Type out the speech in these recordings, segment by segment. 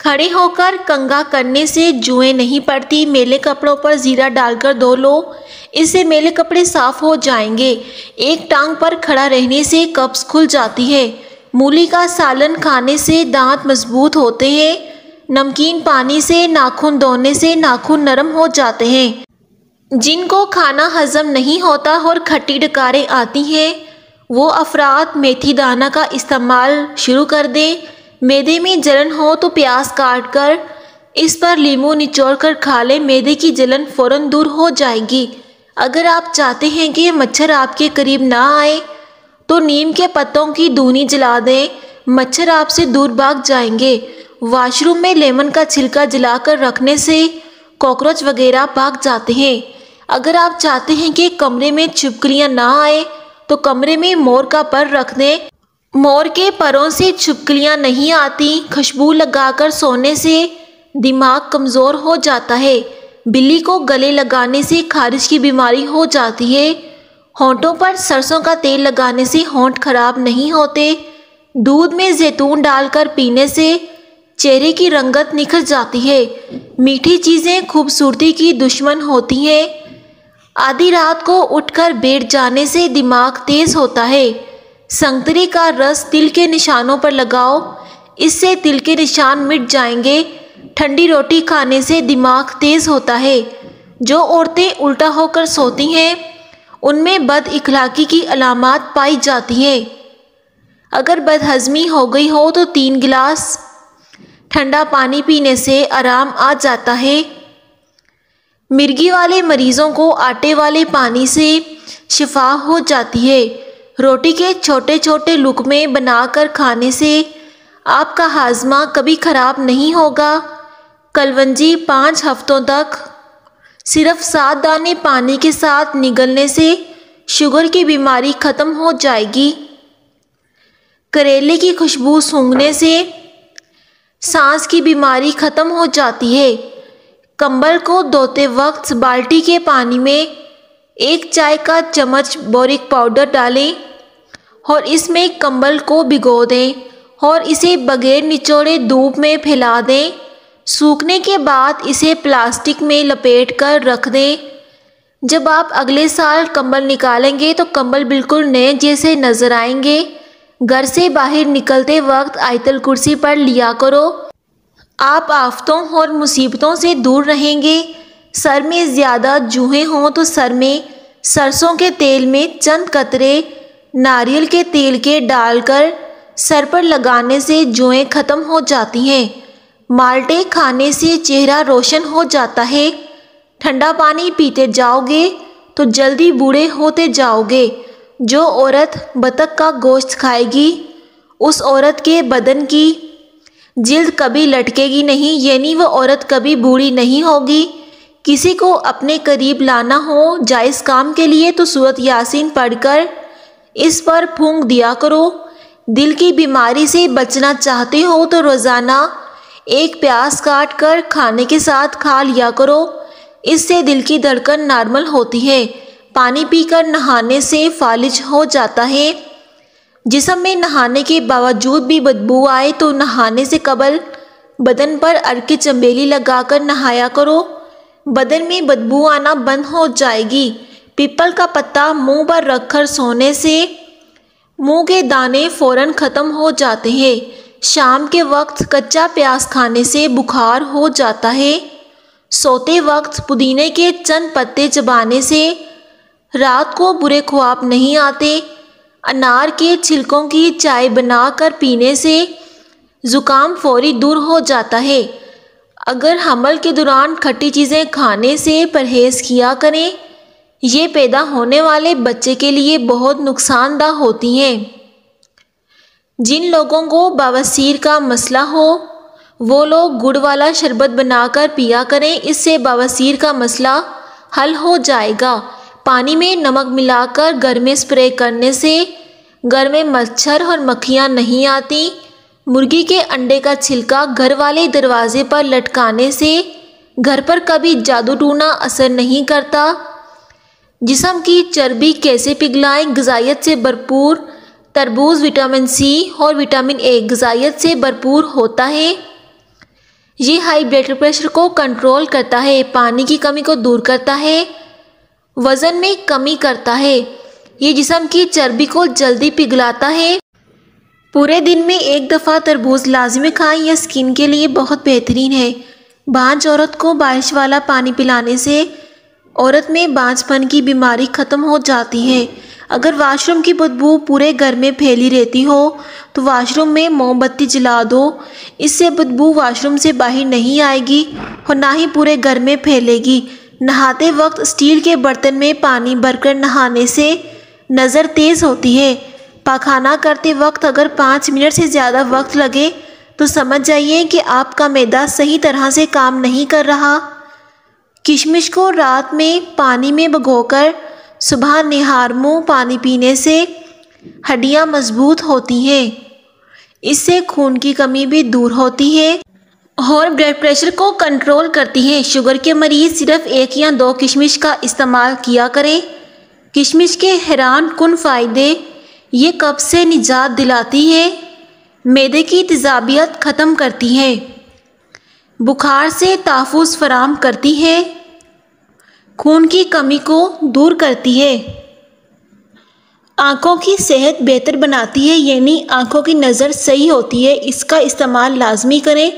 کھڑے ہو کر کنگھا کرنے سے جوئیں نہیں پڑتی۔ میلے کپڑوں پر زیرہ ڈال کر دھو لو، اس سے میلے کپڑے صاف ہو جائیں گے۔ ایک ٹانگ پر کھڑا رہنے سے قبض کھل جاتی ہے۔ مولی کا سالن کھانے سے دانت مضبوط ہوتے ہیں۔ نمکین پانی سے ناخن دھونے سے ناخن نرم ہو جاتے ہیں۔ جن کو کھانا ہضم نہیں ہوتا اور کھٹی ڈکاریں آتی ہیں، وہ افراد میتھی دانہ کا استعمال شروع کر دیں۔ معدے میں جلن ہو تو پیاز کاٹ کر اس پر لیموں نچوڑ کر کھا لیں، معدے کی جلن فوراً دور ہو جائے گی۔ اگر آپ چاہتے ہیں کہ مچھر آپ کے قریب نہ آئے تو نیم کے پتوں کی دھونی جلا دیں، مچھر آپ سے دور بھاگ جائیں گے۔ واش روم میں لیمن کا چھلکا جلا کر رکھنے سے کاکروچ وغیرہ بھاگ جاتے ہیں۔ اگر آپ چاہتے ہیں کہ کمرے میں چھپکلیاں نہ آئے تو کمرے میں مور کا پر رکھ دیں، مور کے پروں سے چھپکلیاں نہیں آتی۔ خوشبو لگا کر سونے سے دماغ کمزور ہو جاتا ہے۔ بلی کو گلے لگانے سے خارش کی بیماری ہو جاتی ہے۔ ہونٹوں پر سرسوں کا تیل لگانے سے ہونٹ خراب نہیں ہوتے۔ دودھ میں زیتون ڈال کر پینے سے چہرے کی رنگت نکھر جاتی ہے۔ میٹھی چیزیں خوبصورتی کی دشمن ہوتی ہیں۔ آدھی رات کو اٹھ کر بیٹھ جانے سے دماغ تیز ہوتا ہے۔ سنترے کا رس تل کے نشانوں پر لگاؤ، اس سے تل کے نشان مٹ جائیں گے۔ ٹھنڈی روٹی کھانے سے دماغ تیز ہوتا ہے۔ جو عورتیں الٹا ہو کر سوتی ہیں ان میں بد اخلاقی کی علامات پائی جاتی ہیں۔ اگر بد ہضمی ہو گئی ہو تو 3 گلاس ٹھنڈا پانی پینے سے آرام آ جاتا ہے۔ مرگی والے مریضوں کو آٹے والے پانی سے شفا ہو جاتی ہے۔ روٹی کے چھوٹے چھوٹے لقمے بنا کر کھانے سے آپ کا ہاضمہ کبھی خراب نہیں ہوگا۔ کلونجی 5 ہفتوں تک صرف 7 دانے پانی کے ساتھ نگلنے سے شوگر کی بیماری ختم ہو جائے گی۔ کریلے کی خوشبو سونگھنے سے سانس کی بیماری ختم ہو جاتی ہے۔ کمبل کو دھوتے وقت بالٹی کے پانی میں 1 چائے کا چمچ بورک پاؤڈر ڈالیں اور اس میں کمبل کو بھگو دیں اور اسے بغیر نچوڑے دھوپ میں پھیلا دیں۔ سوکھنے کے بعد اسے پلاسٹک میں لپیٹ کر رکھ دیں۔ جب آپ اگلے سال کمبل نکالیں گے تو کمبل بالکل نئے جیسے نظر آئیں گے۔ گھر سے باہر نکلتے وقت آیت الکرسی پڑھ لیا کرو، آپ آفتوں اور مصیبتوں سے دور رہیں گے۔ سر میں زیادہ جوئیں ہوں تو سر میں سرسوں کے تیل میں چند قطرے ناریل کے تیل کے ڈال کر سر پر لگانے سے جوئیں ختم ہو جاتی ہیں۔ مالٹے کھانے سے چہرہ روشن ہو جاتا ہے۔ ٹھنڈا پانی پیتے جاؤ گے تو جلدی بوڑھے ہوتے جاؤ گے۔ جو عورت بطخ کا گوشت کھائے گی اس عورت کے بدن کی جلد کبھی لٹکے گی نہیں، یعنی وہ عورت کبھی بوڑھی نہیں ہوگی۔ کسی کو اپنے قریب لانا ہو جائز کام کے لیے تو سورۃ یاسین پڑھ کر اس پر پھونک دیا کرو۔ دل کی بیماری سے بچنا چاہتے ہو تو روزانہ 1 پیاز کاٹ کر کھانے کے ساتھ کھا لیا کرو، اس سے دل کی دھڑکن نارمل ہوتی ہے۔ پانی پی کر نہانے سے فالج ہو جاتا ہے۔ جسم میں نہانے کے باوجود بھی بدبو آئے تو نہانے سے قبل بدن پر عرق چنبیلی لگا کر نہایا کرو، بدن میں بدبو آنا بند ہو جائے گی۔ پیپل کا پتا منہ پر رکھ کر سونے سے منہ کے دانے فوراً ختم ہو جاتے ہیں۔ شام کے وقت کچا پیاز کھانے سے بخار ہو جاتا ہے۔ سوتے وقت پودینے کے چند پتے چبانے سے رات کو برے خواب نہیں آتے۔ انار کے چھلکوں کی چائے بنا کر پینے سے زکام فوری دور ہو جاتا ہے۔ اگر حمل کے دوران کھٹی چیزیں کھانے سے پرہیز کیا کریں، یہ پیدا ہونے والے بچے کے لیے بہت نقصان دہ ہوتی ہیں۔ جن لوگوں کو بواسیر کا مسئلہ ہو وہ لوگ گڑ والا شربت بنا کر پیا کریں، اس سے بواسیر کا مسئلہ حل ہو جائے گا۔ پانی میں نمک ملا کر گھر میں اسپرے کرنے سے گھر میں مچھر اور مکھیاں نہیں آتی۔ مرغی کے انڈے کا چھلکا گھر والے دروازے پر لٹکانے سے گھر پر کبھی جادو ٹونا اثر نہیں کرتا۔ جسم کی چربی کیسے پگھلائیں؟ غذائیت سے بھرپور تربوز وٹامن سی اور وٹامن اے غذائیت سے بھرپور ہوتا ہے۔ یہ ہائی بلڈ پریشر کو کنٹرول کرتا ہے، پانی کی کمی کو دور کرتا ہے، وزن میں کمی کرتا ہے، یہ جسم کی چربی کو جلدی پگھلاتا ہے۔ پورے دن میں ایک دفعہ تربوز لازمی کھائیں، یہ اسکن کے لیے بہت بہترین ہے۔ بانجھ عورت کو بارش والا پانی پلانے سے عورت میں بانجھ پن کی بیماری ختم ہو جاتی ہے۔ اگر واش روم کی بدبو پورے گھر میں پھیلی رہتی ہو تو واش روم میں موم بتی جلا دو، اس سے بدبو واش روم سے باہر نہیں آئے گی اور نہ ہی پورے گھر میں پھیلے گی۔ نہاتے وقت اسٹیل کے برتن میں پانی بھر کر نہانے سے نظر تیز ہوتی ہے۔ پاخانہ کرتے وقت اگر 5 منٹ سے زیادہ وقت لگے تو سمجھ جائیے کہ آپ کا معدہ صحیح طرح سے کام نہیں کر رہا۔ کشمش کو رات میں پانی میں بھگو کر صبح نہار منہ پانی پینے سے ہڈیاں مضبوط ہوتی ہیں، اس سے خون کی کمی بھی دور ہوتی ہے اور بلڈ پریشر کو کنٹرول کرتی ہے۔ شوگر کے مریض صرف 1 یا 2 کشمش کا استعمال کیا کریں۔ کشمش کے حیران کن فائدے: یہ قبض سے نجات دلاتی ہے، معدے کی تیزابیت ختم کرتی ہے، بخار سے تحفظ فراہم کرتی ہے، خون کی کمی کو دور کرتی ہے، آنکھوں کی صحت بہتر بناتی ہے، یعنی آنکھوں کی نظر صحیح ہوتی ہے۔ اس کا استعمال لازمی کریں،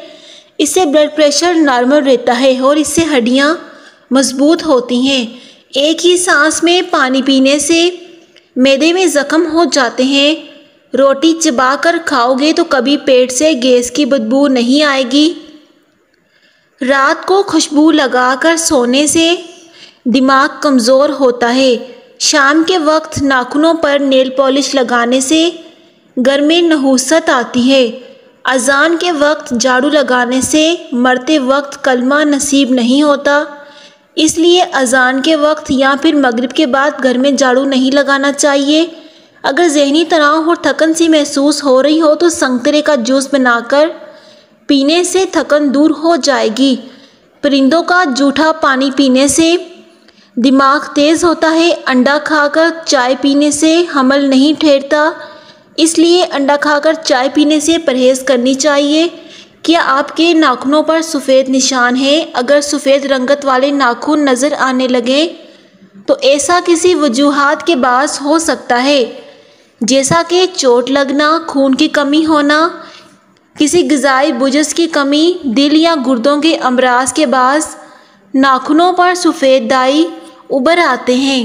اس سے بلڈ پریشر نارمل رہتا ہے اور اس سے ہڈیاں مضبوط ہوتی ہیں۔ ایک ہی سانس میں پانی پینے سے معدے میں زخم ہو جاتے ہیں۔ روٹی چبا کر کھاؤ گے تو کبھی پیٹ سے گیس کی بدبو نہیں آئے گی۔ رات کو خوشبو لگا کر سونے سے دماغ کمزور ہوتا ہے۔ شام کے وقت ناخنوں پر نیل پالش لگانے سے گھر میں نحوست آتی ہے۔ اذان کے وقت جھاڑو لگانے سے مرتے وقت کلمہ نصیب نہیں ہوتا، اس لیے اذان کے وقت یا پھر مغرب کے بعد گھر میں جھاڑو نہیں لگانا چاہیے۔ اگر ذہنی تناؤ اور تھکن سی محسوس ہو رہی ہو تو سنگترے کا جوس بنا کر پینے سے تھکن دور ہو جائے گی۔ پرندوں کا جھوٹا پانی پینے سے دماغ تیز ہوتا ہے۔ انڈا کھا کر چائے پینے سے حمل نہیں ٹھہرتا، اس لیے انڈا کھا کر چائے پینے سے پرہیز کرنی چاہیے۔ کیا آپ کے ناخنوں پر سفید نشان ہیں؟ اگر سفید رنگت والے ناخن نظر آنے لگیں تو ایسا کسی وجوہات کے باعث ہو سکتا ہے، جیسا کہ چوٹ لگنا، خون کی کمی ہونا، کسی غذائی بوجھ کی کمی، دل یا گردوں کے امراض کے باعث ناخنوں پر سفید دائی ابھر آتے ہیں۔